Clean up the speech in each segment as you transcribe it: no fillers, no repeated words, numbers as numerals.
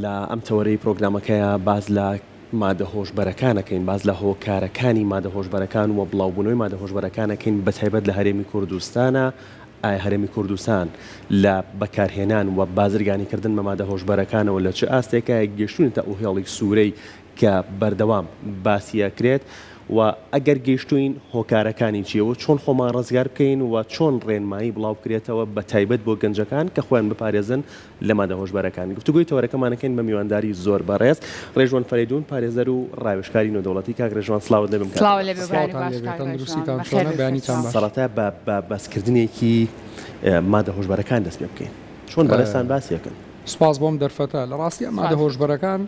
لە ئەم تەوەرەی پرۆگرامەکەیە باز لە مادە هۆشبەرەکانەکەین، باز لە هۆکارەکانی مادە هۆشبەرەکان و بڵاوبوونەوەی مادە هۆشبەرەکانەکەین بەتایبەت لە هەرێمی کوردستانە. هەرێمی کوردستان لە بەکارهێنان و بازرگانیکردن بە مادە هۆشبەرەکانەوە لە چه ئاستێکە گەشتوونتە ئەو هێڵی سوورەی کە بەردەوام باسیەکرێت و ئەگەر گەیشتوین هۆکارەکانی چیەوە چۆن خۆمان ڕزگار بکەین و چۆن ڕێنمایی بڵاو بکرێتەوە بە تایبەت بۆ گەنجەکان کە خۆیان بپارێزن لە مادە هۆشبەرەکان. گفتوگوی تەوەرەکەمانەکەین بە میوانداری زۆر بەڕێز ڕێژوان فەریدون پارێزەر و ڕاوێژکاری نێودەوڵەتی. کاک ڕێژوان سڵاوت دەبم. سەڵاتە بە باسکردنێکی مادە هۆشبەرەکان دەست پێ بکەین. چۆن بەڕێستان باسیەکەن؟ سپاس بۆم دەرفەتە. لە ڕاستی مادە هۆشبەرەکان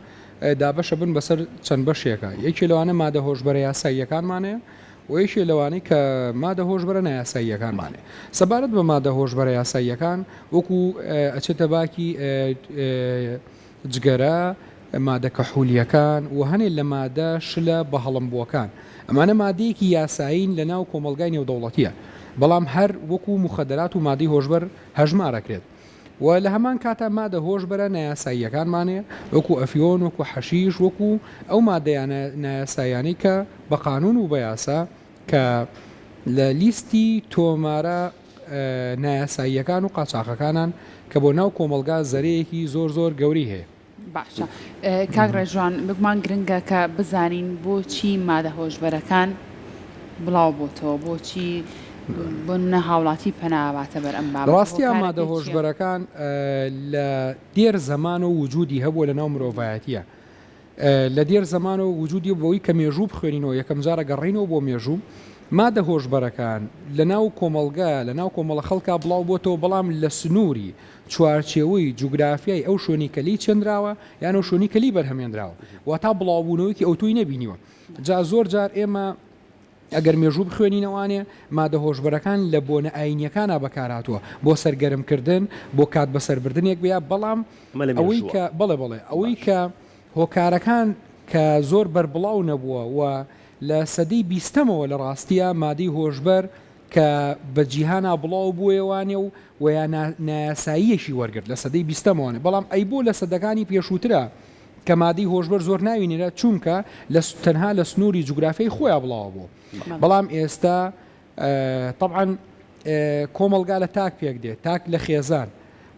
دابەشە بن بەسەر چەند بەشێکە. یەکی لەوانە مادە هۆشبەرە یاساییەکانمانەیە و یەکی لەوانەی کە مادە هۆشبەرە نایاساییەکانمانێ. سەبارەت بە مادە هۆشبەرە یاساییەکان وەکو ئەچێتە باکی جگەرە، مادە کەحولیەکان و هەنێک لە مادە شلە بە هەڵمبووەکان. ئەمانە مادەیەکی یاسایین لە ناو کۆمەلگای نێودەوڵەتیە، بەڵام هەر وەکو مخدرات و مادەی هۆشبەر هەژمارەکرێت. و لە هەمان کاتە مادە هۆشبەرە نایاساییەکانمانێ وەکو ئەفیۆن، وەکو حەشیش، وەکو ئەو مادەیانە نایاساییانەی کە بە قانون و بە یاسا کە لە لیستی تۆمارە نایاساییەکان و قاچاقەکانان کە بۆ ناو کۆمەلگا زەرەیەکی زۆر زۆر گەوری هەیە. باشە کاک ڕێژوان بگومان گرنگە کە بزانین بۆچی مادە هۆشبەرەکان بڵاو بۆتەوە، بۆچی بۆ هاوڵاتی پەناواتە بەر ئەم بابەت. ڕاستیە مادە هۆشبەرەکان لە دێر زەمان و وجودی هەبووە لە ناو مرۆڤایەتیە. لە دێر زەمان و وجودی بۆی کە مێژوو بخوێنینەوە یەکەم جارە گەڕینەوە بۆ مێژوو. مادە هۆشبەرەکان لە ناو کۆمەلگا لە ناو کۆمەڵە خەڵکا بڵاو بۆتەوە، بەڵام لە سنووری چوارچێوەی جوگرافیای ئەو شوێنی کەلی چێنراوە یان ئەو شوێنی کەلی بەرهەمێنراوە و تا بڵاوبوونەوەیکی ئەوتوی نەبینیوە. جا زۆر جار ئێمە ئەگەر مێژوو بخوێنینەوانێ مادە هۆشبەرەکان لە بۆنە ئاینیەکانە بەکارهاتووە بۆ سەرگەرمکردن، بۆ کات بەسەربردنێک بێ، بەڵام ئەوەی کە بەڵێ ئەوەی کە هۆکارەکان کە زۆر بەربڵاو نەبووە و لە سەدەی بیستەمەوە لە ڕاستیە مادەی هۆشبەر کە بە جیهانا بڵاو بووێوانێ و ویان نایاساییەشی وەرگرت لە سەدەی بیستەمەوەنێ، بەڵام ئەی بۆ لە سەدەکانی پێشووترە کە مادەی هۆشبەر زۆر ناوینێرە چونکە تەنها لە سنووری جوگرافیای خۆیان بڵاو بوو. بەڵام ئێستا طبعاً کۆمەلگا لە تاک پێک دێت، تاک لە خێزان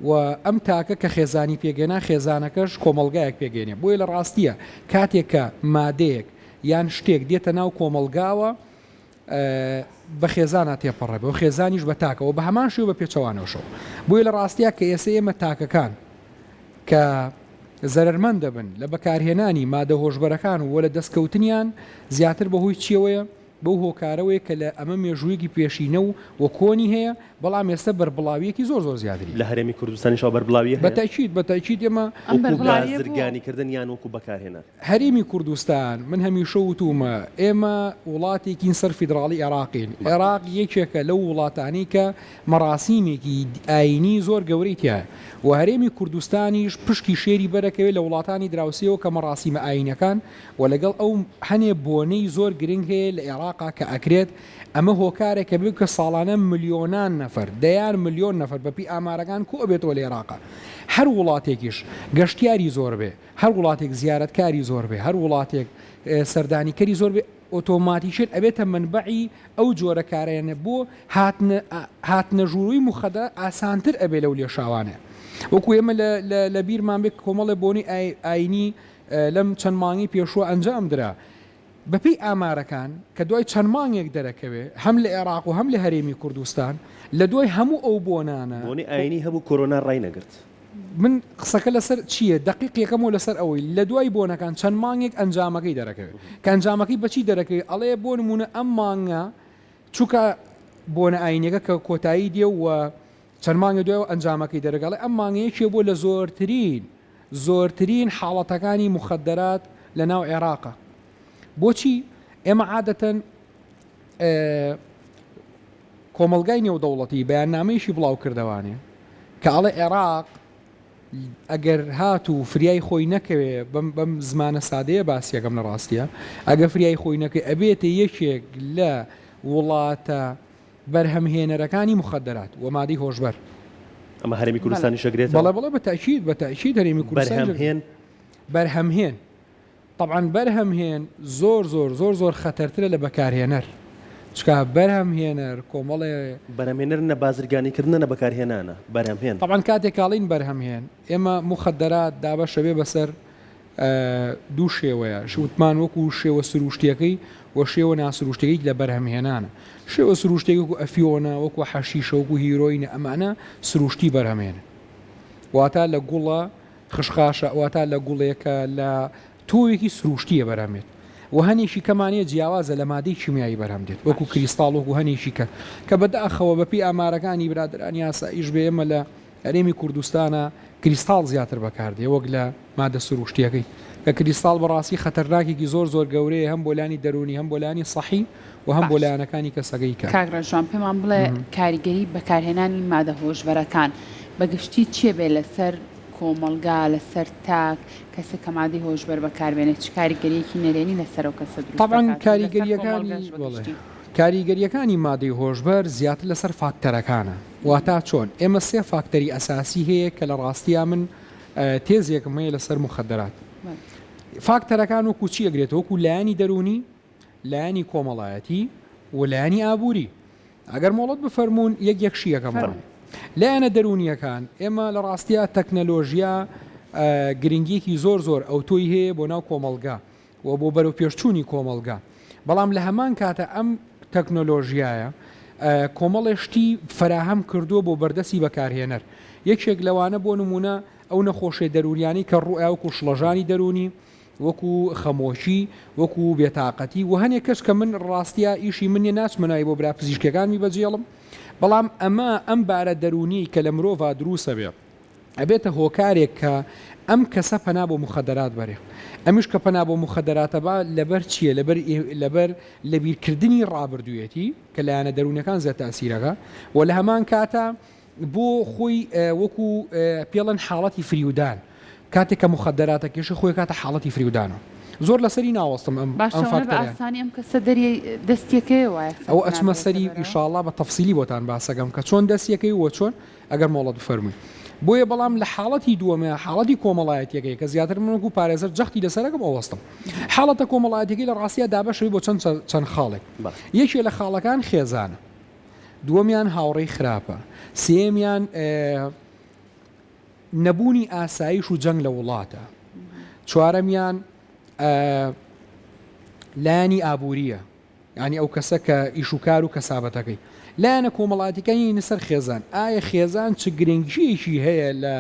و ئەم تاکە کە خێزانی پێگەنا خێزانەکەش کۆمەلگایەک پێگەێنێ. بۆیە لە ڕاستیە کاتێک کە مادەیەک یان شتێک دێتە ناو کۆمەلگاوە بە خێزانە تێپەڕێ و خێزانیش بە تاکەوە بە هەمان شێوە بە پێچەوانەوەشەوە. بۆیە لە ڕاستیە کە ئێستا ئێمە تاکەکان کە زەرمەند دەبن لە بەکارهێنانی مادە هۆشبەرەکان و لە دەستکەوتنیان زیاتر بەهۆی چیەوەیە بەو هۆکارەوەی کە لە ئەمە مێژوویەکی پێشینە و کۆنی هەیە، بەڵام ئێستا بەربڵاویەکی زۆر زۆر زیاتری لە هەرێمی کوردستانیشەوە بەربڵاوی بەتاکید ئێمە بازرگانیکردن یان وەکو بەکارهێنان. هەرێمی کوردستان من هەمیشە وتومە ئێمە وڵاتێکی سەر فیدراڵی عێراقین. عێراق یەکێکە لەو وڵاتانی کە مەراسیمێکی ئاینی زۆر گەورەی تایە و هەرێمی کوردستانیش پشکی شێری بەرەکەوێت لە وڵاتانی دراوسیەوە کە مەراسیمە ئاینەکان و لەگەڵ ئەو هەنێ بۆنەی زۆر گرنگ هەیە لە عێراقا کە ئەکرێت ئەمە هۆکارێکە بێت کە ساڵانە ملیۆنان نەفەر دەیان ملیۆن نەفەر بەپی ئامارەکان کۆ ئەبێتەوە لە عێراقا. هەر وڵاتێکیش گەشتیاری زۆر بێ، هەر وڵاتێک زیارەتکاری زۆر بێ، هەر وڵاتێک سەردانیکەری زۆر بێ، ئۆتۆماتیشێت ئەبێتە منبعی ئەو جۆرە کارێنە بۆ هاتنە ژووروی مخەدە ئاسانتر ئەبێ لەو لێشاوانە. وەکو ئێمە لە بیرمان بێت کۆمەڵی بۆنی ئاینی لەم چەند مانگی پێشوە ئەنجام درا بەپی ئامارەکان کە دوای چەند مانگێک دەرەکەوێ هەم لە عێراق و هەم لە هەرێمی کوردستان لە دوای هەموو ئەو بۆنانە بۆنی ئاینی هەبوو کۆرۆنا ڕای نەگرت. من قسەکە لەسەر چییە دقیق یەکەمەوە لەسەر ئەوەی لە دوای بۆنەکان چەند مانگێک ئەنجامەکەی دەرەکەوێت کە ئەنجامەکەی بەچی دەرەکەوێت ئەڵێ بۆ نمونە ئەم مانگە چووکە بۆنە ئاینەکە کە کۆتایی دێ و چەند مانگە دوایەوە ئەنجامەکەی دەرەگەڵێ ئەم مانگەیەکێ بۆ لە زۆرترین حاڵەتەکانی مخدرات لە ناو عێراقە. بۆچی ئێمە عادەتەن کۆمەلگای نێودەوڵەتی بەیاننامەیەشی بڵاو کردوانێ کە ئەڵێ عێراق ئەگەر هات و فریای خۆی نەکەوێ بەم زمانە سادەیە باسیەکەم لە ڕاستیە ئەگە فریای خۆی نەکەی ئەبێتە یەکێک لە وڵاتە بەرهەمهێنەرەکانی مخدرات و مادەی هۆشبەر. ئەمە هەرێمی کوردستانی شەگرێت بەڵێ بەتاکید هەرێمی کوردستان بەرهەمهێن طبعا بەرهەمهێن زۆر خەتەرترە لە بەکارهێنەر چکە بەرهەمهێنەر کۆمەڵێ بەرهەمهێنەر نە بازرگانیکردنە نە بەکارهێنانە بەرهەمهێن طبعا کاتێکاڵین بەرهەمهێن ئێمە مخدرات دابەشەوێ بەسەر دوو شێوەیە شوتمان وەکو شێوە سروشتیەکەی و شێوە ناسروشتەکەی لە بەرهەمهێنانە شێوە سروشتێک وەکو ئەفیۆنە وەکو حەشیشە وەکو هیرۆینە ئەمانە سروشتی بەرهەمێنە واتە لە گوڵە خشخاشە واتە لە گوڵێکە لە تۆیەکی سروشتیە بەرهەمێت و هەنێکی کەمانەیە جیاوازە لە مادەی کیمیایی بەرهەم دێت وەکو کریستاڵ وەکو هەنێکی کە بەداخەوە بەپی ئامارەکانی برادرانی یاساییش بێ ئێمە لە هەرێمی کوردستانە کریستاڵ زیاتر بەکاردێ وەک لە مادە سروشتیەکەی کە کریستاڵ بەڕاستی خەتەرناکێکی زۆر گەورەیە هەم بۆ لانی دەرونی هەم بۆ لانی سەحی و هەم بۆ لایەنەکانی کەسەکەی کە کاگڕژوان پێمان بڵێ کاریگەری بەکارهێنانی مادە هۆشبەرەکان بەگشتی چیە بێ لەسەر کۆمەلگا لەسەر تاک کەسە کە مادەی هۆشبەر بەکاربێنێت چ کاریگەریەکی نەرێنی لەسەرەوە کەسە دروست طبعاً کاریگەریەکانی کاریگەریەکانی مادەی هۆشبەر زیاتر لەسەر فاکتەرەکانە واتە چۆن ئێمە سێ فاکتەری ئەساسی هەیە کە لە ڕاستیە من تێزێکم هەیە لەسەر مخدرات فاکتەرەکان وەکو چی ئەگرێت وەکو لایانی دەرونی لایانی کۆمەڵایەتی و لایانی ئابووری ئەگەر مۆڵەت بفەرمونون یەکشیەکەمان لایەنە دەرونیەکان ئێمە لە ڕاستیە تەکنەلۆژیا گرنگیەکی زۆر ئەو تۆی هەیە بۆ ناو کۆمەلگا و بۆ بەرەو پێشچوونی کۆمەلگا بەڵام لە هەمان کاتە ئەم تەکنۆلۆژیایە کۆمەڵێشتی فراهەم کردووە بۆ بەردەسی بەکارهێنەر یەکێک لەوانە بۆ نمونە ئەو نەخۆشیە دەرونیانی کە ڕوئە وەکو شڵەژانی دەرونی وەکو خەمۆشی وەکو بێتاقەتی و هەنێک کەس کە من ڕاستیە ئیشی منێ ناچمەنایی بۆ برا پزیشکەکانی بەجێڵم بەڵام ئەم بارە دەرونی کە لە مرۆڤ دروسە بێ ئەبێتە هۆکارێک کە ئەم کەسە پەنا بۆ مخدرات بەرێ ئەمیش کە پەنا بۆ مخدراتە با لەبەر چییە لەبەر لە بیرکردنی ڕابردوویەتی کە لایەنە دەرونەکان زە تاسیرەکە و لە هەمان کاتە بۆ خۆی وەکو پێڵەن حاڵەتی فریودان کاتێک کە مخدراتە کێشە خۆی کاتە حاڵەتی فریودانەوە زۆر لەسەری ناوەستم ئەم فاکتەریان ئەم کەسە دەری دەستیەکەی وایە ئەو ئەچمە سەری ئیشاڵڵا بە تەفسیلی بۆتان باسەگەم کە چۆن دەستیەکەی وە چۆن ئەگەر مۆڵەت بفەرمووی بۆیە بەڵام لە حاڵەتی دووەمە حاڵەتی کۆمەڵایەتیەکەی کە زیاتر منکو پارێزەر جەختی لەسەرەکەم ئەوەستم حاڵەتە کۆمەڵایەتەکەی لە ڕاستیە دابەشەوەی بۆ چەند خاڵێک یەکێ لە خاڵەکان خێزانە دووەمیان هاوڕێی خراپە سێمیان نەبوونی ئاسایش و جەنگ لە وڵاتە چوارەمیان لایانی ئابووریە ینی ئەو کەسە کە ئیشوکار و کەسابەتەکەی لایەنە کۆمەڵاتیەکانی نسەر خێزان ئایا خێزان چ گرنگیەکی هەیە لە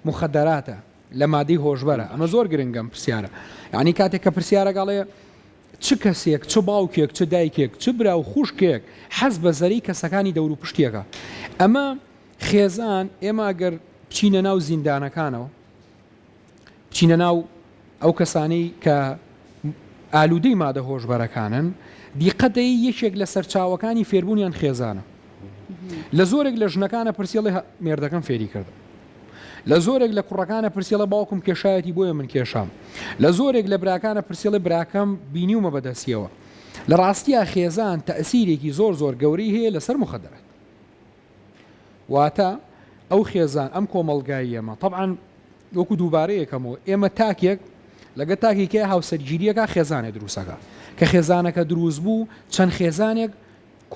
مخدراتە لە مادەی هۆشبەرە ئەمە زۆر گرنگم پرسیارە ینی کاتێک کە پرسیارەگەڵێ چ کەسێک چ باوکێک چ دایکێک چ برا و خوشکێک حەز بە زەری کەسەکانی دەور و پشتیەکە ئەمە خێزان ئێمە گەر بچینە ناو زیندانەکانەوە بچینە ناو ئەو کەسانەی کە ئالوودەی مادە هۆشبەرەکانن دیقەتەی یەکێک لە سەرچاوەکانی فێربوونیان خێزانە لە زۆرێک لە ژنەکانە پرسیڵی مێردەکەم فێری کردم لە زۆرێک لە کوڕەکانە پرسیڵە باوکم کێشایەتی بۆیە من کێشام لە زۆرێک لە براکانە پرسیڵی براکەم بینیومە بەدەستیەوە لە ڕاستیە خێزان تەئسیرێکی زۆر گەورەی هەیە لەسەر مخدرات واتە ئەو خێزان ئەم کۆمەلگای ئێمە طبعاً وەکو دووبارەیەکەمەوە ئێمە تاکێک لەگە تاکێکە هاوسەرگیریەکە خێزانێک دروستەکە کە خێزانەکە دروست بوو چەند خێزانێک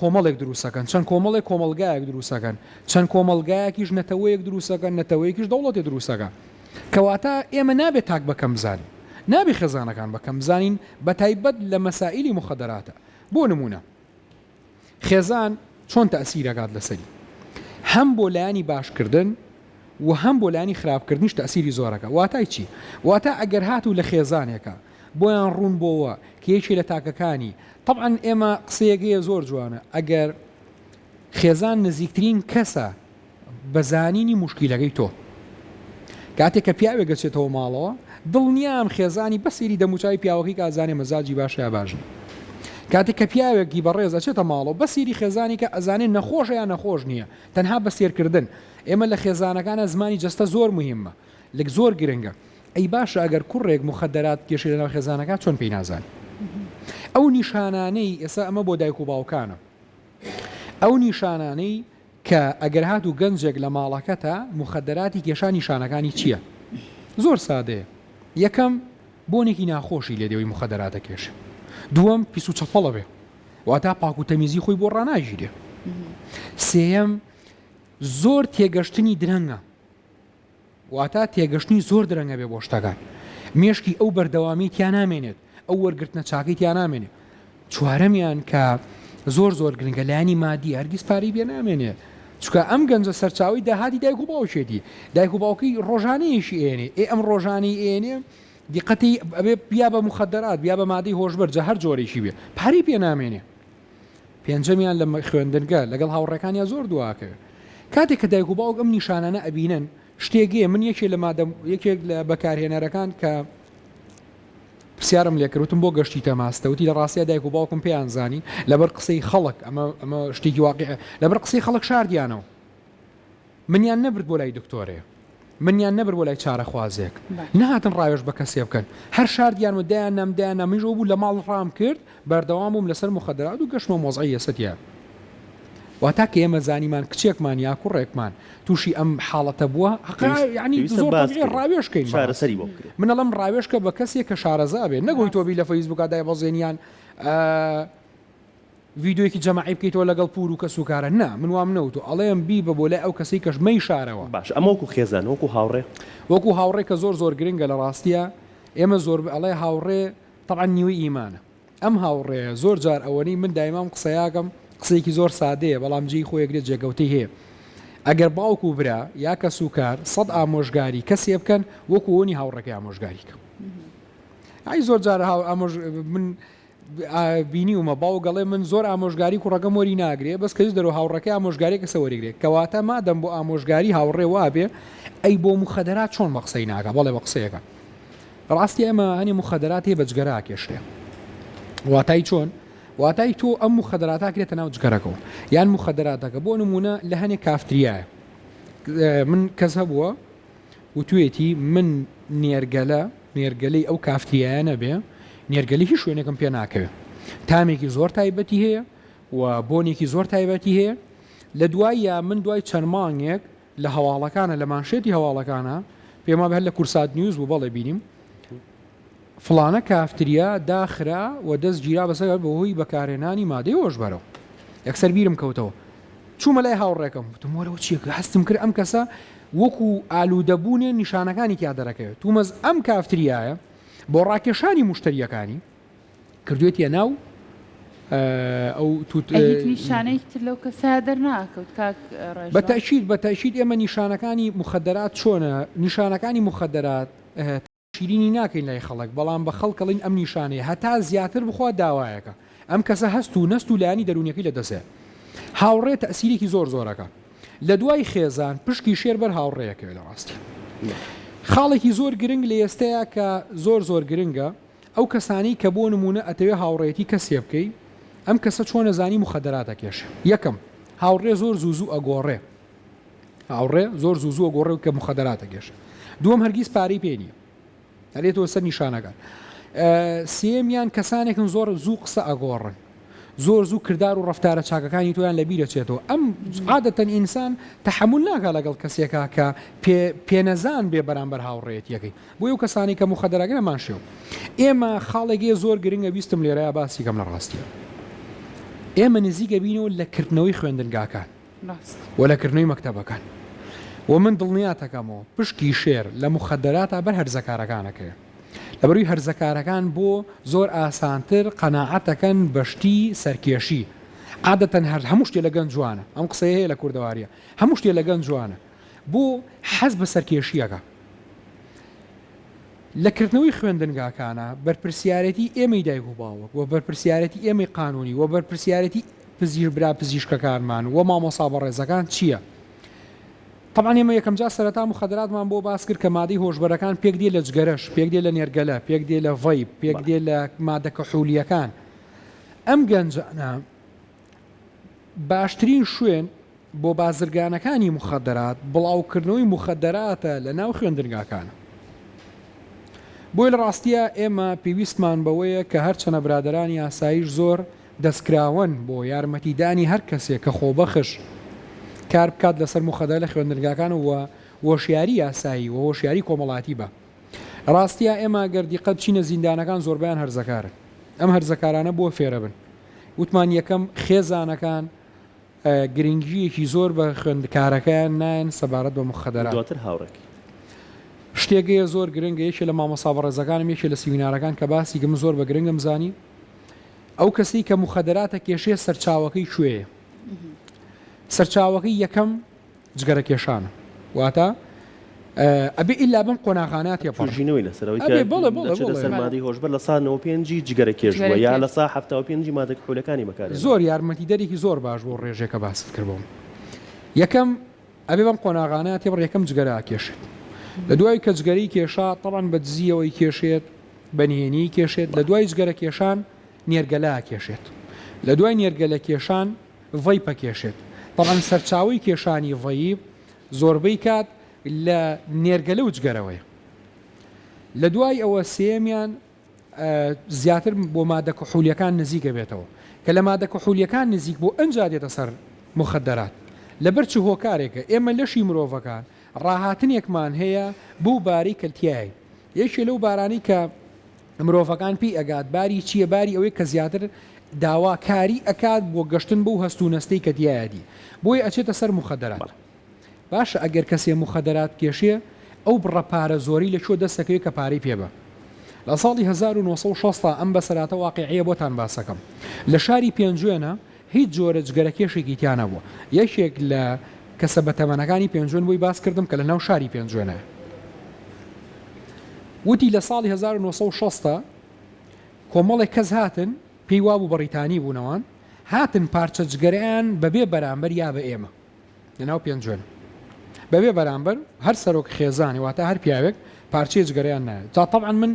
کۆمەڵێک دروستەکەن چەند کۆمەڵێک کۆمەلگایەک دروستەکەن چەند کۆمەلگایەکیش نەتەوەیەک دروستەکەن نەتەوەیەکیش دەوڵەتی دروستەکە کەواتە ئێمە نابێت تاک بەکەم بزانین نابێ خێزانەکان بەکەم بزانین بە تایبەت لە مەسائلی مخدراتە بۆ نمونە خێزان چۆن تەئسیرەکات لەسەری هەم بۆ لایانی باشکردن و هەم بۆ لایانی خراپکردنیش تەئسیری زۆرەکە واتای چی واتە ئەگەر هاتوو لە خێزانێکە بۆیان ڕوون بۆەوە کە یەکی لە تاکەکانی طبعاً ئێمە قسەیەکەیە زۆر جوانە ئەگەر خێزان نزیکترین کەسە بەزانینی موشکیلەکەی تۆ کاتێک کە پیاوێک گەچێتەوە ماڵەوە دڵنیام خێزانی بەسیری دەموچای پیاوەکەی کە ئازانێ مەزاجی باشە یا باش کاتێک کە پیاوێکی بەڕێز ئەچێتە ماڵەوە بەسیری خێزانی کە ئەزانێ نەخۆشە یا نەخۆش نییە تەنها بە سێرکردن ئێمە لە خێزانەکانە زمانی جەستە زۆر مهمە لەک زۆر گرنگە ئەی باشە ئەگەر کوڕێک مخدرات کێشی لەناو خێزانەکە چۆن پێی نازان ئەو نیشانانەی ئێستا ئەمە بۆ دایک و باوکانە ئەو نیشانانەی کە ئەگەر هاتوو گەنجێک لە ماڵەکەتە مخدراتی کێشان نیشانەکانی چییە زۆر سادەیە یەکەم بۆنێکی ناخۆشی لێ دێەوەی مخدراتە کێش دووەم پیس و چەپەڵە بێ واتە پاک و تەمیزی خۆی بۆ ڕناژیرێ سێەم زۆر تێگەشتنی درەنگە واتە تێگەشتنی زۆر درەنگە بێ بۆ شتەکان مێشکی ئەو بەردەوامی تیان نامێنێت ئەو وەرگرتنە چاکەی تیان نامێنێت چوارەمیان کە زۆر گرنگە لایانی مادی هەرگیز پارەی بێ نامێنێ چکە ئەم گەنجە سەرچاوی داهاتی دایک و باوکێتی دایک و باوکی ڕۆژانەیەشی ئێنێ ئەم ڕۆژانی ئێنێ دیقەتی ئەبێ بیا بە مخدرات بیا بە مادەی هۆشبەرجە هەر جۆرێکی بێ پارەی پێ نامێنێ پێنجەمیان لە خوێندنگە لەگەڵ هاوڕێکانیان زۆر دواکەوێ کاتێک کە دایک و باوک ئەم نیشانانە ئەبینن شتێگێ من یەکێک لە بەکارهێنەرەکان کە پرسیارم لێکردوتم بۆ گەشتی تەماستەوتی لە ڕاستیە دایک و باوکم پێیان زانی لەبەر قسەی خەڵک ئەمە شتێکی واقع لەبەر قسەی خەڵک شاردیانەوە منیان نەبرد بۆ لای دکتۆرێ منیان نەبر بۆ لای چارەخوازێک نهاتن ڕاوێژ بە کەسێ بکەن هەر شاردیان و دایان نەمنیژەوە بوو لە ماڵ ڕام کرد بەردەوام بووم لەسەر مخدرات و گەشتمە مۆزعی یەسەتیە واتا کە ئێمە زانیمان کچێکمان یا کوڕێکمان تووشی ئەم حاڵەتە بووە ینی زۆر ڕاوێشکەین چارەسەری بۆ بکرێت من ئەڵەم ڕاوێشکە بە کەسێک کە شارەزا بێت نەگوی تۆبی لە فەیسبووکە دای بەزێنیان ڤیددیوەکی جەماعی بکەیتەوە لەگەڵ پور و کە سوکارە نا من وام نەوت و ئەڵێم بی بە بۆ لای ئەو کەسی کەشمەی شارەوە باش ئەمە وەکو خێزان وەکو هاوڕێ کە زۆر گرنگە لە ڕاستیە ئێمە زۆر ئەڵێ هاوڕێ تەعاً نیوەی ئیمانە ئەم هاوڕێ زۆر جار ئەوەنی من دایمام قسەیاکەم قسەیەکی زۆر سادەیە بەڵام جێی خۆیەکرێت جێگەوتەی هەیە ئەگەر باوک و برا یا کە سوکار سەد ئامۆژگاری کەسێ بکەن وەکو ئەوەنی هاوڕێکی ئامۆژگاریکە ئای زۆر جار من بینی ومە باو گەڵێ من زۆر ئامۆژگاری کوڕەکەم وەری ناگرێ بەس کەس دەرەوە هاوڕەکە ئامۆژگاری کەسە وەریگرێت کەواتە مادەم بۆ ئامۆژگاری هاوڕێ وابێ ئەی بۆ مخدرات چۆن بە قسەی ناکە بەڵێ بە قسەیەکە ڕاستی ئەمە هەنی مخدرات هەیە بە جگەرا کێشتێ واتای چۆن واتای تۆ ئەم مخدراتا کرێتە ناو جگەرەکەەوە یان مخدراتەکە بۆ نمونە لە هەنێک کافتریایە من کەس هەبووە و توێتی من نێرگەلەی ئەو کافتریایە نەبێ نێرگەلی هیچ شوێنێکم پێ ناکەوێت تامێکی زۆر تایبەتی هەیە و بۆنێکی زۆر تایبەتی هەیە لە دوایە من دوای چەند مانگێک لە هەواڵەکانە لە مانشێتی هەواڵەکانە پێما بە هەر لە کورسات نیوز بوو بەڵێ بینیم فلانە کافتریا داخرا و دەست گیرا بەسەر بەهۆی بەکارهێنانی مادەی هۆشبەرەوە یەکسەر بیرم کەوتەوە چوومە لای هاوڕێکم وتمەوەرەوە چیەکە هەستم کرد ئەم کەسە وەکو ئالوودەبوونێ نیشانەکانی تیا دەرەکەوێت تومەز ئەم کافتریایە بۆ ڕاکێشانی مشتریەکانی کردوێتە ناو ئەو نیشانەی تر لەو کەسا دەرناکەوت بەتەشید ئێمە نیشانەکانی مخدرات چۆنە نیشانەکانی مخدرات شیرینی ناکەین لای خەڵک بەڵام بە خەڵکەڵین ئەم نیشانەیە هەتا زیاتر بخوا داوایەکە ئەم کەسە هەست و نەست و لایانی دەرونیەکەی لە دەسێ هاوڕێ تەسیرێکی زۆرەکە لە دوای خێزان پشکی شێر بەر هاوڕێیەکەوێت لە ڕاستی خاڵێکی زۆر گرنگ لە ئێستەیە کە زۆر گرنگە ئەو کەسانی کە بۆ نمونە ئەتەوێ هاوڕێتی کەسێ بکەی ئەم کەسە چۆنە زانی مخدراتە کێش یەکەم هاوڕێ زۆر زوو ئەگۆڕێ هاوڕێ زۆر زوو ئەگۆڕێ کە مخدراتە کێش دووەم هەرگیز پارەی پێ نییە هەرێتەوە سەر نیشانەکان سێمیان کەسانێکن زۆر زوو قسە ئەگۆڕن زۆر زوو کردار و ڕفتارە چاکەکانی تۆیان لە بیرەچێتەوە ئەم عادەتەن ئینسان تەحمل ناکە لەگەڵ کەسێکە کە پێنەزان بێ بەرامبەر هاوڕێتیەکەی بۆ ئەو کەسانی کە مخدرەکە ماشێو ئێمە خاڵێکی زۆر گرنگە بیستم لێرەیە باسیکەم لە ڕاستیە ئێمە نزیکە بینەوە لە کردنەوەی خوێندنگاکان و لە کردنەوەی مەکتەبەکان و من دڵنیاتەکەمەوە پشکی شێر لە مخدراتە بەر هەرزەکارەکانەکەی لەبەروی هەرزەکارەکان بۆ زۆر ئاسانتر قەناعەتەکەن بەشتی سەرکێشی عادەتەن هەموو شتێ لە گەنج جوانە ئەم قسەیە هەیە لە کوردەواریە هەموو شتێ لە گەنج جوانە بۆ حەز بە سەرکێشیەکە لە کردنەوەی خوێندنگاکانە بەرپرسیارەتی ئێمەی دایک و باوک و بەرپرسیارەتی ئێمەی قانونی و بەرپرسیارەتی پزیشکەکانمان و مامۆسا بەڕێزەکان چییە؟ طبعاً ئێمە یەکەم جا سەرەتا مخدراتمان بۆ باس کرد کە مادەی هۆشبەرەکان پێک دێ لە جگەرەش پێک دێ لە نێرگەلە پێک دێ لە ڤایب پێک دێ لە مادە کەحولیەکان ئەم گەنجانە باشترین شوێن بۆ بازرگانەکانی مخدرات بڵاوکردنەوەی مخدراتە لە ناو خوێندنگاکانە بۆی لە ڕاستیە ئێمە پێویستمان بەوەیە کە هەرچەنە برادەرانی ئاسایش زۆر دەستکراون بۆ یارمەتیدانی هەر کەسێک کە خۆبەخش کار بکات لەسەر مخدر لە خوێندنگاکان و وەشیاری یاسایی و وەشیاری کۆمەڵاتی بە ڕاستیە ئێمە گەردیقە بچینە زیندانەکان زۆربیان هەرزەکارن ئەم هەرزەکارانە بۆ فێرە بن وتمان یەکەم خێزانەکان گرنگیەکی زۆر بە خوێندکارەکەیان ناین سەبارەت بە مخدرات دواتر هاوڕێکی شتێگەیە زۆر گرنگە یەکێ لە مامۆستا بەڕێزەکانم یەکێ لە سیمینارەکان کە باسی گەم زۆر بە گرنگم زانی ئەو کەسی کە مخدراتە کێشێ سەرچاوەکەی کوێیە سەرچاوەکەی یەکەم جگەرە کێشانە واتە ئەبێ ئیلا بم قۆناغانات پڕژینەوەی لەسەرەوەی سەرمادی هۆشبەر لە سانەوە پێنجی جگەرە کێشوە یا لە سا هەفتاوە پێنجی مادە کحولەکانی بەکار زۆر یارمەتی دەرێکی زۆر باش بۆ ڕێژێکە باست کردبووم یەکەم ئەبێ بەم قۆناغانات بڕ یەکەم جگەرە کێشێت لە دوای کە جگەری کێشا تەڵەن بە دزیەوەی کێشێت بەنهێنی کێشێت لە دوای جگەرە کێشان نێرگەلا کێشێت لە دوای نێرگەلە کێشان ڤەیپە کێشێت تەڵەن سەرچاوی کێشانی ڤەیپ زۆربەی کات لە نێرگەلە و جگەرەوەی لە دوای ئەوە سێمیان زیاتر بۆ مادە کحولیەکان نزیکە بێتەوە کە لە مادە کحولیەکان نزیک بۆ ئەنجا دێتە سەر مخدرات لەبەر چ هۆکارێکە ئێمە لەشی مرۆڤەکان ڕاهاتنێکمان هەیە بوو باری کەلتیایی یەکێ لەو بارانی کە مرۆڤەکان پێی ئەگات باری چییە باری ئەوەی کە زیاتر داواکاری ئەکات بۆ گەشتن بەو هەستوونەستەی کە دیایەدی بۆی ئەچێتە سەر مخدرات باشە ئەگەر کەسێ مخدرات کێشێ ئەو بڕەپارە زۆری لە چۆ دەستەکەوێت کە پارەی پێبە لە ساڵی 1960 ئەم بەسەراتە واقعەیە بۆتان باسەکەم لە شاری پێنجوێنە هیچ جۆرە جگەرە کێشێکی تیانە بووە یەکێک لە کەسە بەتەمەنەکانی پێنجوێن بووی باس کردم کە لە ناو شاری پێنجوێنە وتی لە ساڵی 1960 کۆمەڵێک کەس هاتن پێی وابوو بەڕیتانی بوونەوەن هاتن پارچە جگەرەیان بەبێ بەرامبەر یا بە ئێمە لە ناو پێنجوێن بەبێ بەرامبەر هەر سەرۆک خێزانی واتە هەر پیاوێک پارچەی جگەرەیان نایە تا طبعا من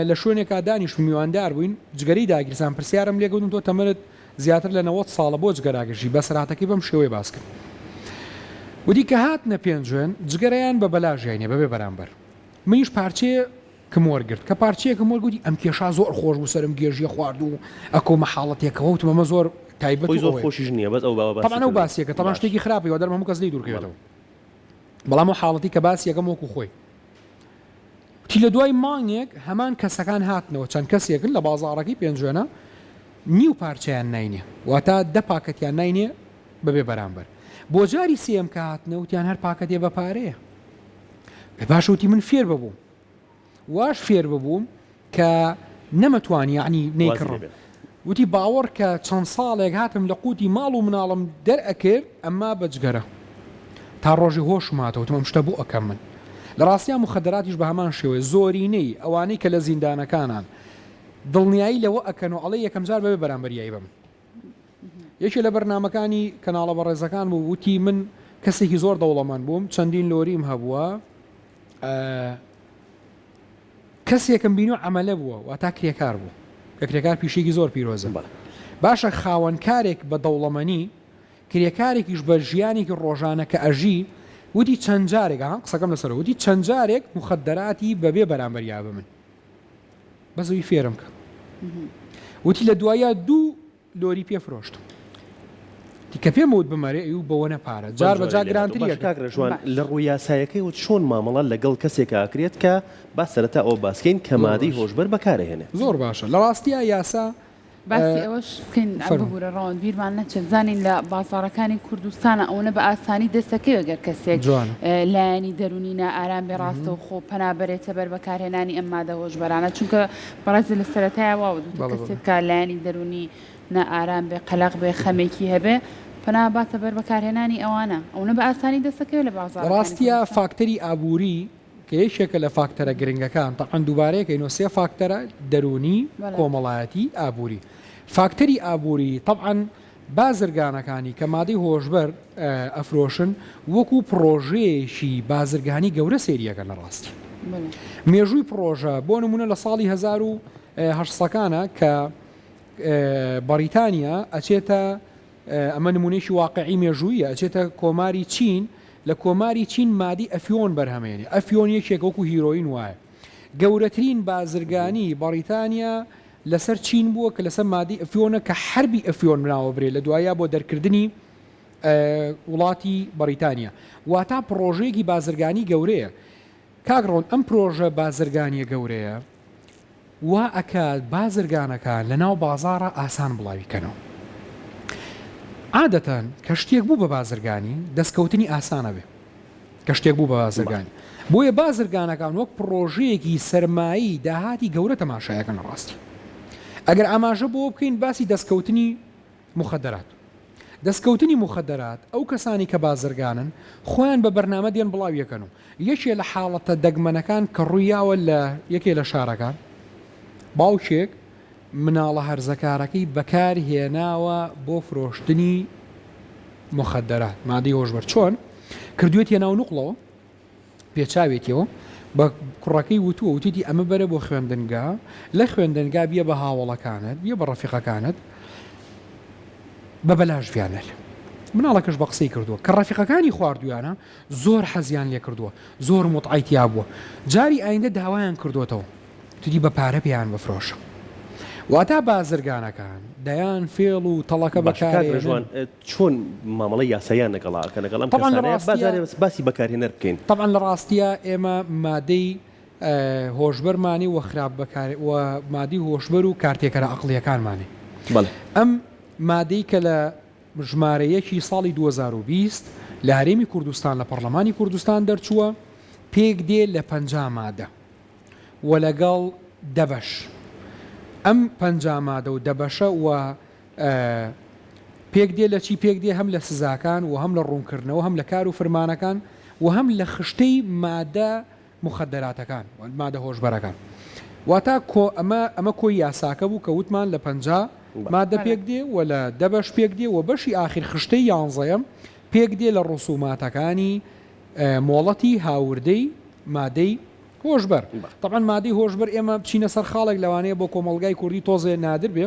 لە شوێنێکا دانیش میواندار بووین جگەری داگیرسان پرسیارم لێگەوتم تۆ تەمەرت زیاتر لە 90 ساڵە بۆ جگەراگەژی بەسەراتەکەی بەم شێوەی باس کرد وتی کە هاتنە پێنجوێن جگەرەیان بە بەلاژیانێ بەبێ بەرامبەر منیش پارچەیە کەم وەرگرت کە پارچەیەکەم وەرگوتی ئەم کێشا زۆر خۆش بوو سەرم گێژیە خوارد و ئەکۆمە حاڵەتێکەوە وتمەمە زۆر تایبەت زۆر خۆشیش نییە بەس ئەو باسیەکە تەمان شتێکی خراپی وەدەر هەموو کەس لی دوورکەوێتەوە بەڵام حاڵەتی کە باسیەکەم وەکو خۆی تی لە دوای مانگێک هەمان کەسەکان هاتنەوە چەند کەسێکن لە بازاڕەکەی پێنجوێنە نیو پارچەیان ناینێ واتە دە پاکەتیان ناینێ بەبێ بەرامبەر بۆ جاری سێم کە هاتنەوتیان هەر پاکەتێ بە پارەیە باشوتی من فێر ببووم واش فێر ببووم کە نەمەتوانی یعنی نەیکڕم وتی باوەڕ کە چەند ساڵێک هاتم لە قوتی ماڵ و مناڵم دەرئەکرد ئەمما بەجگەرە تا ڕۆژی هۆشماتەوە تمەم شتە بوو ئەەکەم من لە ڕاستیان مخدراتیش بە هەمان شێوەیە زۆرینەی ئەوانەی کە لە زیندانەکانان دڵنیایی لەوە ئەکەن و ئەڵێ یەکەم جار بەبێ بەرامبەریایی بم یەکێ لە بەرنامەکانی کەناڵە بەڕێزەکان بوو وتی من کەسێکی زۆر دەوڵەمەند بووم چەندین لۆریم هەبووە کەسێکم بینی و عەمەلە بووە و تا کرێکار بوو کە کرێکار پیشێکی زۆر پیرۆزە باشە خاوەنکارێک بە دەوڵەمەنی کرێکارێکیش بە ژیانێکی ڕۆژانە کە ئەژی وتی چەند جارێک قسەکەم لەسەر وتی چەند جارێک مخدراتی بەبێ بەرامبەریا بە من بەزەوی فێرم کە وتی لە دوایە 2 لۆری پێفرۆشتم کە پێم وت بمەرێ و بەوە نەپارە جار بەجار گرانتریە کاکڕێژوان لە ڕووی یاسایەکەی وت چۆن مامەڵە لەگەڵ کەسێک ئاکرێت کە با سەرەتا ئەو باسکەین کە مادەی هۆشبەر بەکارهێنێ زۆر باشە لە ڕاستیە یاسا باسی ئەوەش بکەین ببوورە ڕەوەند بیرمان نەچێت زانین لە بازاڕەکانی کوردستانە ئەوەنە بە ئاسانی دەستەکەی ئەگەر کەسێک لایەنی دەرونی نائارام بێ ڕاستە و خۆ پەنا بەرێتە بەر بەکارهێنانی ئەم مادە هۆشبەرانە چونکە بەڕێزی لە سەرەتایە واوە کەسێک کە لایەنی دەرونی نائارام بێ قەلەق بێ خەمێکی هەبێ پەنا باتە بەر بەکارهێنانی ئەوانە ئەوەنە بە ئاسانی دەستەکەوێت لە بازاڕ ڕاستیە فاکتەری ئابووری کە یەکێکە لە فاکتەرە گرنگەکان تەقەن دووبارەیەکەینەوە 3 فاکتەرە دەرونی کۆمەڵایەتی ئابووری فاکتەری ئابووری طبعاً بازرگانەکانی کە مادەی هۆشبەر ئەفرۆشن وەکو پرۆژەیەکی بازرگانی گەورە سێریەکە لە ڕاستی مێژووی پرۆژە بۆ نمونە لە ساڵی 1970 کە بەریتانیا ئەچێتە ئەمە نمونەیەکی واقعی مێژوویە ئەچێتە کۆماری چین لە کۆماری چین مادی ئەفیۆن بەرهەمێنێ ئەفیۆن یەکێک وەکو هیرۆین وایە گەورەترین بازرگانی بەریتانیا لەسەر چین بووە کە لەسەر مادی ئەفیۆنە کە حربی ئەفیۆن بناوە برێ لە دوایە بۆ دەرکردنی وڵاتی بەریتانیا واتا پرۆژەیەکی بازرگانی گەورەیە کاگڕۆن ئەم پرۆژە بازرگانیە گەورەیە وا ئەکات بازرگانەکان لە ناو بازارە ئاسان بڵاویکەنەوە. عادەتەن کە شتێک بوو بە بازرگانی دەستکەوتنی ئاسانە بێ کە شتێک بوو بە بازرگانی بۆیە بازرگانەکان وەک پرۆژەیەکی سەرمایی داهاتی گەورە تەماشایەکەن ڕاستی. ئەگەر ئاماژە بۆ بکەین باسی دەستکەوتنی مخدرات دەستکەوتنی مخدرات ئەو کەسانی کە بازرگانن خۆیان بە بەرنامە دێن بڵاویەکەن و یەکێ لە حاڵەتە دەگمەنەکان کە ڕوویاوە لە یەکێ لە شارەکان باوکێک مناڵە هەرزەکارەکەی بەکار هێناوە بۆ فرۆشتنی مخدرات مادەی هۆشبەر چۆن کردوێت ناو نوقڵەوە پێچاوێتەوە بە کوڕەکەی وتووە وتیتی ئەمە بەرە بۆ خوێندنگا لە خوێندنگا بیە بە هاوڵەکانت بیە بە ڕەفیقەکانت بە بەلاش ڤیانەر مناڵەکەش بە قسەی کردووە کە ڕەفیقەکانی خواردویانە زۆر حەزیان لێ کردووە زۆر متعیتیا بووە جاری ئایندە داوایان کردوێتەوە توی بە پارە پێیان بفرۆشە واتا بازرگانەکان دەیان فێڵ و تەڵەکە بەکارێژوان چۆن مامەڵی یاساییان لەگەڵاکە لەگەڵم باسی بەکارهێنەر بکەین طبعا لە ڕاستیە ئێمە مادەی هۆشبەرمانی و خراپ بەکار و مادی هۆشبەر و کارتێکەرە عقلیەکانمانی ئەم مادەی کە لە ژمارەیەکی ساڵی 2020 لە هەرێمی کوردستان لە پەرلەمانی کوردستان دەرچووە پێک دێ لە 50 مادە و لەگەڵ دەبەش ئەم 50 مادە و دەبەشە و پێک دێ لە چی پێک دێ هەم لە سزاکان و هەم لە ڕوونکردنەوە هەم لە کار و فرمانەکان و هەم لە خشتەی مادە مخدراتەکان مادە هۆشبەرەکان واتا ئەمە کۆی یاساکە بوو کە وتمان لە 50 مادە پێک دێ و لە دەبەش پێک دێ و بەشی ئاخر خشتەی 11 پێک دێ لە ڕوسوماتەکانی مۆڵەتی هاوردەی مادەی هۆشبەر طبعا مادەی هۆشبەر ئێمە بچینە سەر خاڵێک لەوانەیە بۆ کۆمەڵگای کوردی تۆزێ نادر بێ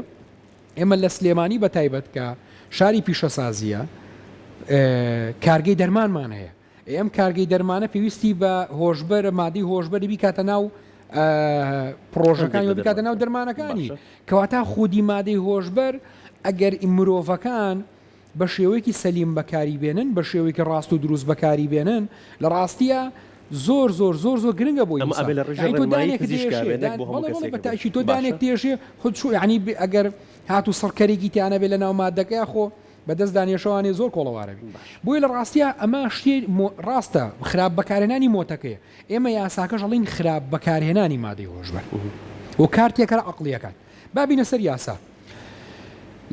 ئێمە لە سلێمانی بە تایبەت کە شاری پیشەسازیە کارگەی دەرمانمان هەیە ئەم کارگەی دەرمانە پێویستی بە هۆشبەر مادەی هۆشبەری بیکاتە ناو پرۆژەکانی و بکاتە ناو دەرمانەکانی کەواتە خودی مادەی هۆشبەر ئەگەر ئیمرۆڤەکان بە شێوەیەکی سەلیم بەکاری بێنن بە شێوەیەکی ڕاست و دروست بەکاری بێنن لە ڕاستیە زۆر گرنگە بۆی بەتاشی تۆ دانێک تێژێ خود ینی ئەگەر هاتو سەرکەرێکی تیانە بێ لە ناو مادەکەی خۆ بەدەست دانیێشەوانی زۆر کۆڵەوارەبی بۆی لە ڕاستیە ئەمە شتێ ڕاستە خراپ بەکارهێنانی مۆتەکەیە ئێمە یاساکەش ئەڵین خراپ بەکارهێنانی مادەی هۆشبەر و کارتێکە ئەقلیەکان بابینە سەر یاسا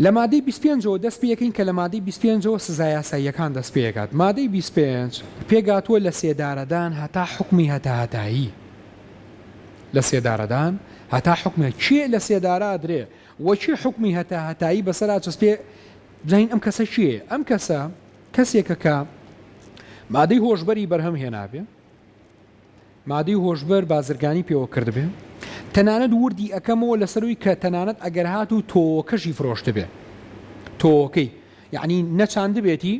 لە مادەی 25 دەست پێەکەین کە لە مادەی 25 سزای یاساییەکان دەست پێکات مادەی 25 پێگاتووە لە سێدارەدان هەتا حکمی هەتاهتایی لە سێدارەدان هەتا حکمە چێ لە سێدارا درێ وەچی حکمی هەتاهتایی بەسەرا چەست پێ بزانین ئەم کەسە چیە ئەم کەسە کەسێکە کە مادەی هۆشبەری بەرهەم هێنابێ مادەی هۆشبەر بازرگانی پێوە کردبێ تەنانەت وردی ئەەکەمەوە لەسەروی کە تەنانەت ئەگەر هات و تۆکەشی فرۆشت بێ تۆکەی یعنی نەچاند بێتی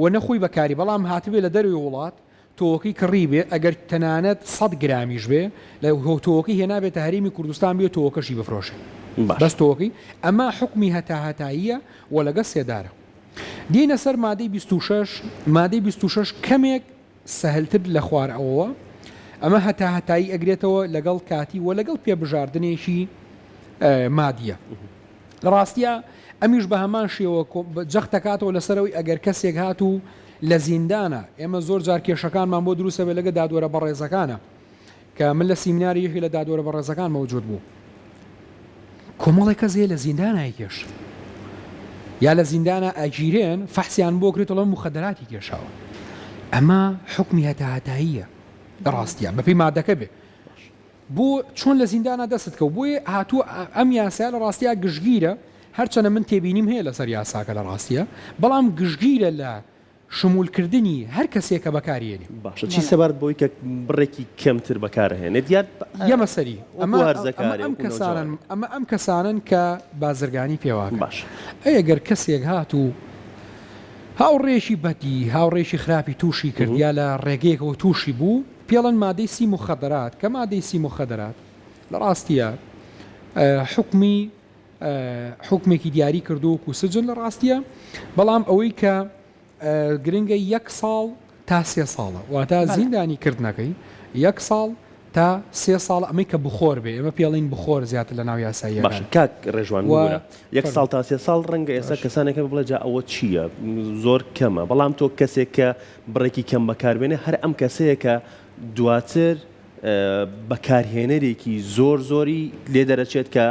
و نەخۆی بەکاری بەڵام هاتبێ لە دەروی وڵات تۆکەی کڕی بێ ئەگەر تەنانەت 100 گرامیش بێ لە تۆکەی هێنابێتە هەرێمی کوردستان بێ تۆکەشی بفرۆشێ بەس تۆکەی ئەمە حکمی هەتاهتاییە و لەگە سێدارە دێنە سەر مادەی 26 مادەی 26 کەمێک سەهلتر لە خوارەوە ئەمە هەتاهتایی ئەگرێتەوە لەگەڵ کاتی و لەگەڵ پێبژاردنێکی مادیە لە ڕاستیە ئەمیش بە هەمان شێوە جەختەکاتەوە لەسەرەوەی ئەگەر کەسێک هات و لە زیندانە ئێمە زۆر جار کێشەکانمان بۆ دروستە بێ لەگە دادوەرە بەڕێزەکانە کە من لە سیمیناری یەکی لە دادوەرە بەڕێزەکان مەوجود بوو کۆمەڵی کەسێ لە زیندانای کێش یا لە زیندانە ئەگیرێن فەحسیان بۆ کرێتەوە مخدراتی کێشاوە ئەمە حکمی هەتاهتاییە ڕاستیە بەپی مادەکە بێ بۆ چۆن لە زیندانە دەست کەوت بۆیە هاتووە ئەم یاسا لە ڕاستیە گشتگیرە هەرچەنە من تێبینیم هەیە لەسەر یاساکە لە ڕاستیە بەڵام گشتگیرە لە شمولکردنی هەر کەسێکە بەکارێنی باشە چی سەبارەت بۆی کە بڕێکی کەمتر بەکارهێنێت دیار یەمە سەری ئەم کەسانن کە بازرگانی پێواکە باش ئەگەر کەسێک هات و هاوڕێشی بەدی هاوڕێشی خراپی تووشی کرد یا لە ڕێگەیەکەوە تووشی بوو پێڵەن مادەی سی مخدرات کە مادەی سی مخدرات لە ڕاستیە حکمێکی دیاری کردو و سجن لە ڕاستیە بەڵام ئەوەی کە گرنگە 1 ساڵ تا 3 ساڵە واتە زیندانی کردنەکەی 1 ساڵ تا 3 ساڵ ئەمەی کە بخۆر بێ ئێمە پێڵین بخۆر زیاتر لە ناو یاساییەکان. باش کاک ڕێژوان بووە 1 ساڵ تا 3 ساڵ ڕەنگە ئێستا کەسانێکە بڵێ جا ئەوە چییە زۆر کەمە، بەڵام تۆ کەسێک کە بڕێکی کەم بەکاربێنێ هەر ئەم کەسەیە کە دواتر بەکارهێنەرێکی زۆری لێ دەرەچێت کە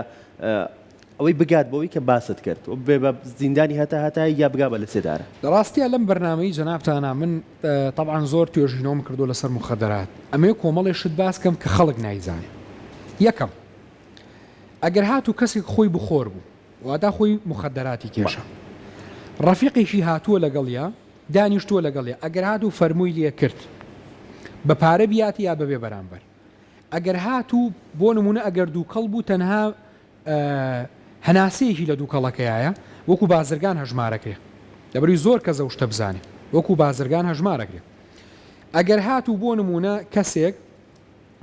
ئەوەی بگات بەوەی کە باست کرد بێ بە زیندانی هەتا یا بگا بە لە سێدارە. ڕاستیە لەم بەرنامەی جەنابتانە من طبعاً زۆر توێژینەوەم کردو لەسەر مخدرات. ئەمێ کۆمەڵێشت باس کەم کە خەڵک نایزانێ. یەکەم ئەگەر هاتوو کەسێک خۆی بخۆر بوو وادا خۆی مخدراتی کێشە، ڕەفیقێکی هاتووە لەگەڵیا دانیشتووە لەگەڵیا، ئەگەر هاتوو فەرمووی لێ کرد بە پارە بیاتی یا بەبێ بەرامبەر، ئەگەر هاتوو بۆ نمونە ئەگەر دوو کەڵ بوو تەنها هەناسەیەکی لە دووکەڵەکەیە وەکو بازرگان هەژمارەکرێ دەبری زۆر کەس ئەو شتە بزانێ وەکو بازرگان هەژمارەکرێ. ئەگەر هاتوو بۆ نمونە کەسێک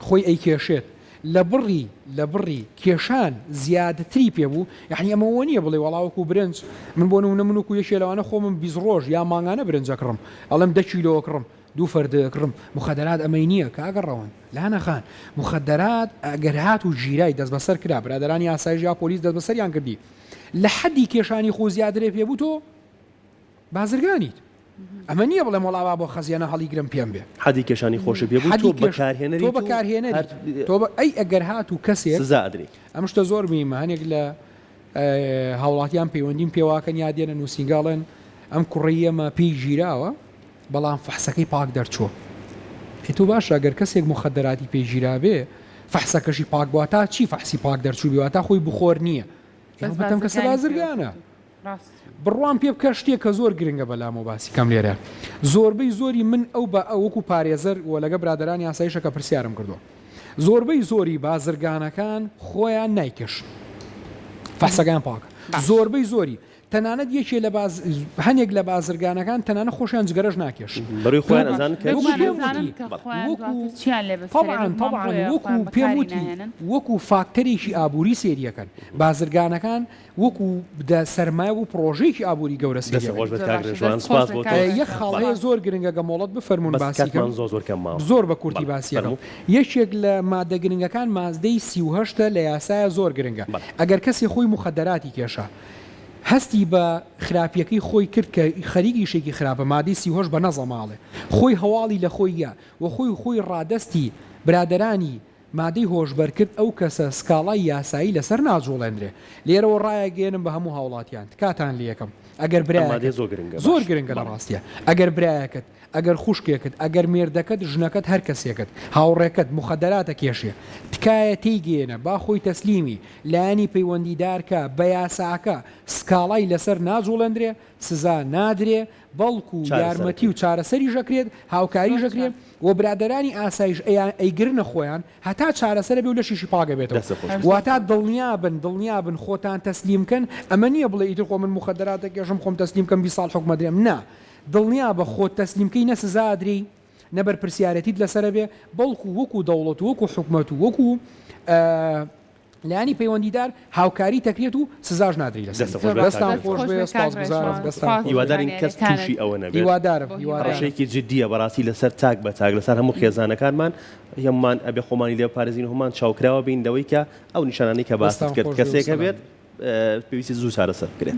خۆی ئەیکێشێت لە بڕی کێشان زیادتری پێبوو، یعنی ئەمەوە نییە بڵێ وەڵاوەکو برنج من بۆ نمونە منوکو یەکێ لەوانە خۆمم 20 ڕۆژ یا مانگانە برنجە کڕم ئەڵم 10 کیلۆ کڕم 2 فەردە کڕم. مخدرات ئەمەی نییە کە ئەگەڕەوەن لاهەنەخان مخدرات ئەگەر هات و ژیرای دەست بەسەر کرا برادرانی ئاسایش یا پۆلیس دەست بەسەریان کردی لە حەدی کێشانی خۆ زیادرێ پێبوو تۆ بازرگانیت. ئەمە نییە بڵێ وڵاوا بۆ خەزیانە هەڵیگرم پێم بێ حەدی کێشانی خۆش بێبوو تۆ بەکارهێنەری تۆ ئەی ئەگەر هات و کەسێک زادری ئەم شتە زۆر میمە هەنێک لە هاوڵاتیان پەیوەندیم پێواکەن یادێنە نووسنگاڵێن ئەم کوڕیەمە پێی ژیراوە بەڵام فەحسەکەی پاک دەرچووە. تۆ باش ئەگەر کەسێک مخدراتی پێی ژیرا بێ فەحسەکەشی پاک بووە تا چی فەحسی پاک دەرچوو بێ تا خۆی بخۆر نییە بەتەم کەسە بازرگانە. بڕوان پێ بکە شتێک کە زۆر گرنگە بەلام و باسی کەم لێرە زۆربەی زۆری من ئەو بە ئەوەکو پارێزەر و لەگە برادرانی ئاسایشەکە پرسیارم کردووە زۆربەی زۆری بازرگانەکان خۆیان نایکەش فەحسەکان پاک زۆربەی زۆری تەنانەت یەکێ لە هەنێک لە بازرگانەکان تەنانە خۆشیان جگەرەش ناکێش بەڕووی خۆیان ئەزان وەکو پێم وتی وەکو فاکتەرێکی ئابووری سێریەکەن بازرگانەکان وەکو سەرمایە و پرۆژەیەکی ئابووری گەورە یەک خاڵەیە زۆر گرنگە گەمۆڵەت بفەرمونون باسیکەم زۆر بە کورتی باسیەکەم. یەکێک لە مادە گرنگەکان مازدەی 38 لە یاسایە زۆر گرنگە. ئەگەر کەسی خۆی مخدراتی کێشە هەستی بە خراپیەکەی خۆی کرد کە خەریکی شێکی خراپە مادەی 38 بە نەزەماڵێ خۆی هەواڵی لە خۆیە و خۆی ڕادستی برادرانی مادەی هۆشبەر کرد ئەو کەسە سکاڵای یاسایی لەسەر ناجوڵێنرێ. لێرەوە ڕایەگەێنم بە هەموو هاوڵاتیان کاتان لە یەکەم ئەگەر برای زۆر گرنگە لە ڕاستیە ئەگەر برایەکەت ئەگەر خوشکێکت ئەگەر مێردەکەت ژنەکەت هەر کەسێکت هاوڕێکت مخدراتە کێشێ تکایە تێیگەێنە با خۆی تەسلیمی لایانی پەیوەندیدارکە بە یاساکە سکاڵای لەسەر ناجوڵێنرێ سزا نادرێ بەڵکو یارمەتی و چارەسەری ژەکرێت هاوکاری ژەکرێت و برادرانی ئاسایش ئەیگرنە خۆیان هەتا چارەسەرە بێ و لە شیشی پاگە بێتەوە واتە دڵنیا بن خۆتان تەسلیمکەن. ئەمە نییە بڵێ ئیتر خۆ من مخدراتە کێشم خۆم تەسلیمکەم 20 ساڵ حکومە درێم نا دڵنیا بە خۆت تەسلیمکەی نە سزادری نەبەر پرسیارەتیت لەسەرە بێ بەڵکو وەکو دەوڵەت وەکو حکومەت و وەکو لایانی پەیوەندیدار هاوکاری تەکرێت و سزاش نادری لەسەر هیوادارین کەس تووشی ئەوە نەبێت. هیوادارم ڕێژەیەکی جددیە بەڕاستی لەسەر تاک بە تاک لەسەر هەموو خێزانەکانمان هەمومان ئەبێ خۆمانی لێ پارێزین هەمان چاوکراوە بینەوەی کە ئەو نیشانانەی کە باست کرد کەسێکە بێت پێویستی زوو چارەسەر بکرێت.